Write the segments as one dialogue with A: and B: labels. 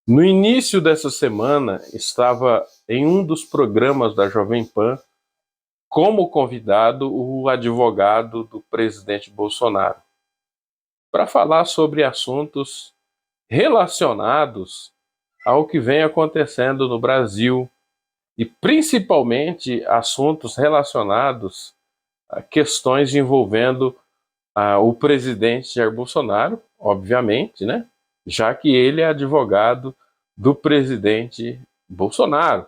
A: No início dessa semana, estava em um dos programas da Jovem Pan como convidado o advogado do presidente Bolsonaro para falar sobre assuntos relacionados ao que vem acontecendo no Brasil e principalmente assuntos relacionados a questões envolvendo o presidente Jair Bolsonaro, obviamente, né? Já que ele é advogado do presidente Bolsonaro.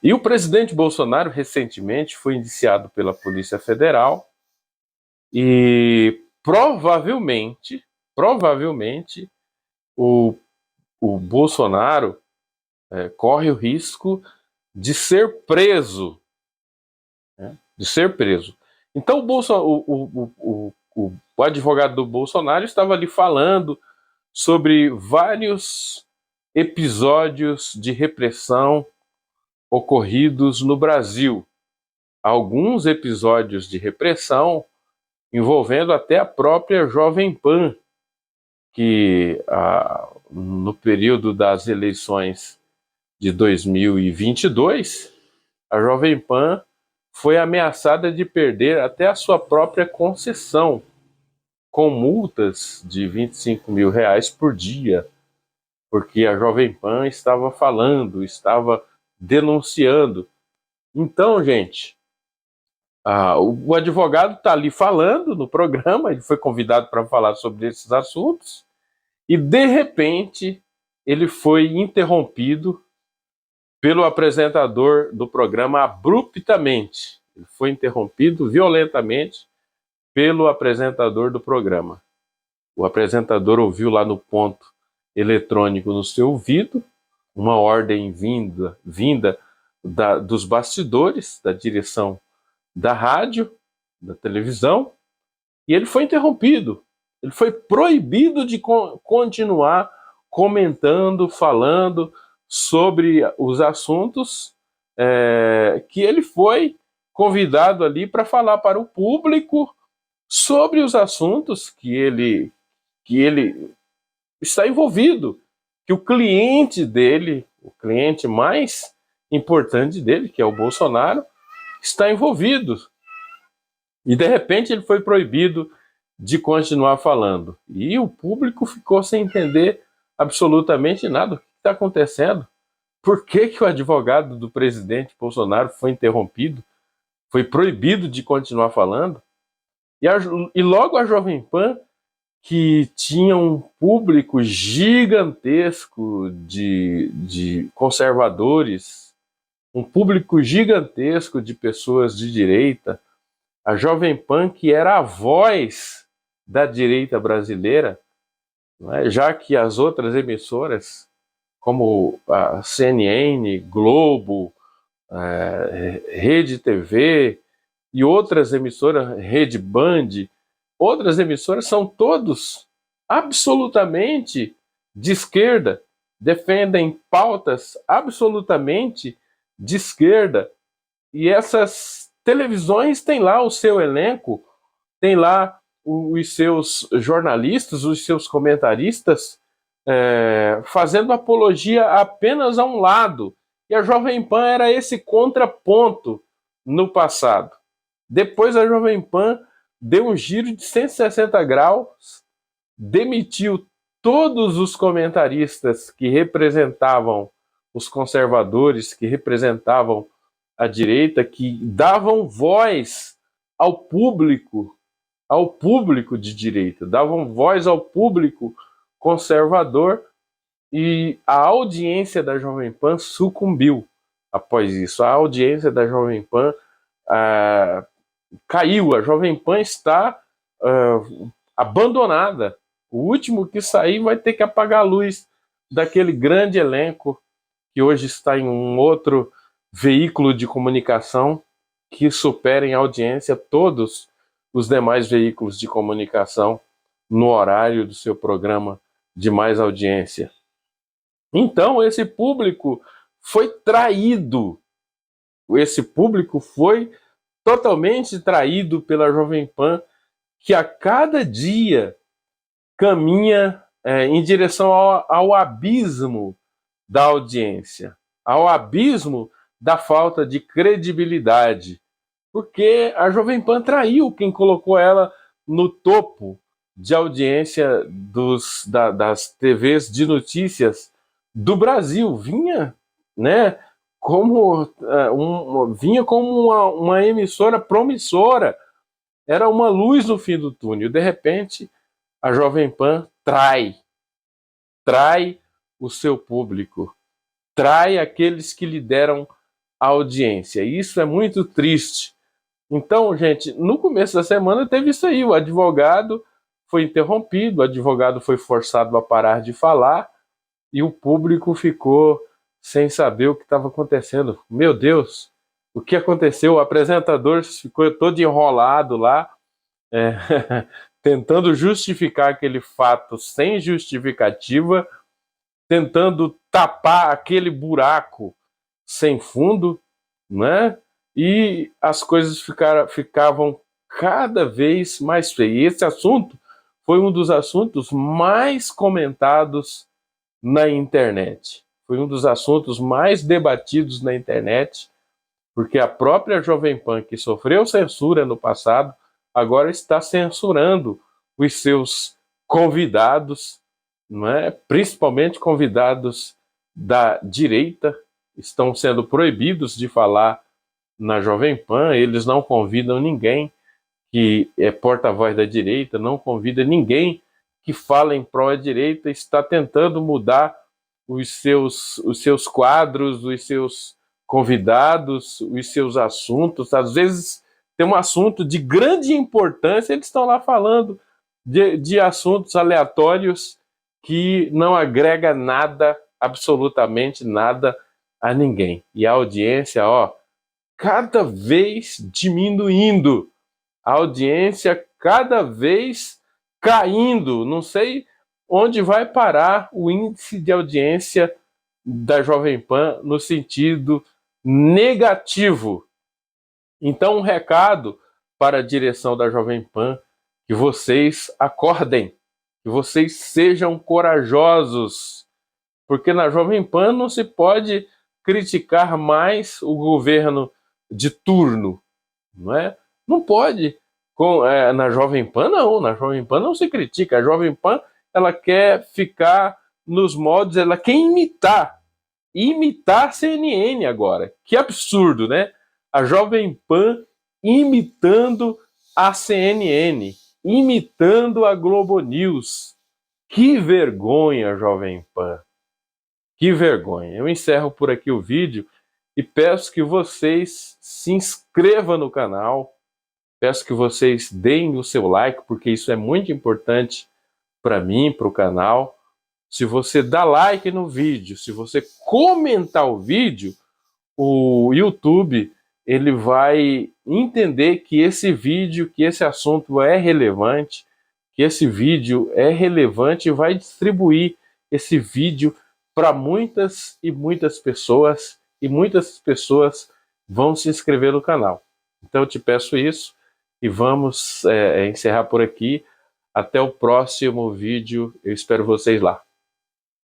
A: E o presidente Bolsonaro recentemente foi indiciado pela Polícia Federal e provavelmente o, o Bolsonaro corre o risco de ser preso, né? De ser preso. Então o advogado do Bolsonaro estava ali falando sobre vários episódios de repressão ocorridos no Brasil. Alguns episódios de repressão envolvendo até a própria Jovem Pan, que no período das eleições de 2022, a Jovem Pan foi ameaçada de perder até a sua própria concessão, com multas de R$ 25.000 por dia, porque a Jovem Pan estava falando, estava denunciando. Então, gente, o advogado está ali falando no programa, ele foi convidado para falar sobre esses assuntos, e de repente ele foi interrompido pelo apresentador do programa abruptamente. Ele foi interrompido violentamente pelo apresentador do programa. O apresentador ouviu lá no ponto eletrônico no seu ouvido uma ordem vinda dos bastidores, da direção da rádio, da televisão, e ele foi interrompido. Ele foi proibido de continuar comentando, falando sobre os assuntos que ele foi convidado ali para falar para o público sobre os assuntos que ele está envolvido, que o cliente dele, o cliente mais importante dele, que é o Bolsonaro, está envolvido. E de repente ele foi proibido de continuar falando. E o público ficou sem entender absolutamente nada. O que está acontecendo? Por que o advogado do presidente Bolsonaro foi interrompido? Foi proibido de continuar falando? E logo a Jovem Pan, que tinha um público gigantesco de conservadores, um público gigantesco de pessoas de direita, a Jovem Pan, que era a voz da direita brasileira, né, já que as outras emissoras, como a CNN, Globo, Rede TV e outras emissoras, Rede Band, outras emissoras são todos absolutamente de esquerda, defendem pautas absolutamente de esquerda, e essas televisões têm lá o seu elenco, tem lá os seus jornalistas, os seus comentaristas fazendo apologia apenas a um lado. E a Jovem Pan era esse contraponto no passado. Depois a Jovem Pan deu um giro de 160 graus, demitiu todos os comentaristas que representavam os conservadores, que representavam a direita, que davam voz ao público de direita, davam voz ao público conservador, e a audiência da Jovem Pan sucumbiu após isso. A audiência da Jovem Pan caiu, a Jovem Pan está abandonada. O último que sair vai ter que apagar a luz daquele grande elenco que hoje está em um outro veículo de comunicação que supera em audiência todos os demais veículos de comunicação no horário do seu programa de mais audiência. Então, esse público foi traído. Esse público foi totalmente traído pela Jovem Pan, que a cada dia caminha em direção ao abismo da audiência, ao abismo da falta de credibilidade, porque a Jovem Pan traiu quem colocou ela no topo de audiência das TVs de notícias do Brasil. Vinha, né, vinha como uma emissora promissora, era uma luz no fim do túnel. De repente, a Jovem Pan trai o seu público, trai aqueles que lhe deram audiência. Isso é muito triste. Então, gente, no começo da semana teve isso aí, o advogado foi interrompido, o advogado foi forçado a parar de falar e o público ficou sem saber o que estava acontecendo. Meu Deus, o que aconteceu? O apresentador ficou todo enrolado lá, tentando justificar aquele fato sem justificativa, tentando tapar aquele buraco sem fundo, né? E as coisas ficavam cada vez mais feias. E esse assunto foi um dos assuntos mais comentados na internet. Foi um dos assuntos mais debatidos na internet, porque a própria Jovem Pan, que sofreu censura no passado, agora está censurando os seus convidados, não é? Principalmente convidados da direita, estão sendo proibidos de falar na Jovem Pan, eles não convidam ninguém que é porta-voz da direita, não convida ninguém que fala em pró-direita, está tentando mudar os seus quadros, os seus convidados, os seus assuntos. Às vezes tem um assunto de grande importância, eles estão lá falando de assuntos aleatórios que não agrega nada, absolutamente nada a ninguém. E a audiência, cada vez diminuindo, a audiência cada vez caindo. Não sei onde vai parar o índice de audiência da Jovem Pan no sentido negativo. Então, um recado para a direção da Jovem Pan, que vocês acordem, que vocês sejam corajosos, porque na Jovem Pan não se pode criticar mais o governo de turno, não é? Não pode. Na Jovem Pan não, na Jovem Pan não se critica. A Jovem Pan, ela quer ficar nos moldes, ela quer imitar CNN agora. Que absurdo, né? A Jovem Pan imitando a CNN, imitando a Globo News. Que vergonha, Jovem Pan. Que vergonha. Eu encerro por aqui o vídeo e peço que vocês se inscrevam no canal, peço que vocês deem o seu like, porque isso é muito importante para mim, para o canal. Se você dá like no vídeo, se você comentar o vídeo, o YouTube ele vai entender que esse vídeo, que esse assunto é relevante, que esse vídeo é relevante e vai distribuir esse vídeo para muitas e muitas pessoas, e muitas pessoas vão se inscrever no canal. Então eu te peço isso e vamos encerrar por aqui. Até o próximo vídeo, eu espero vocês lá.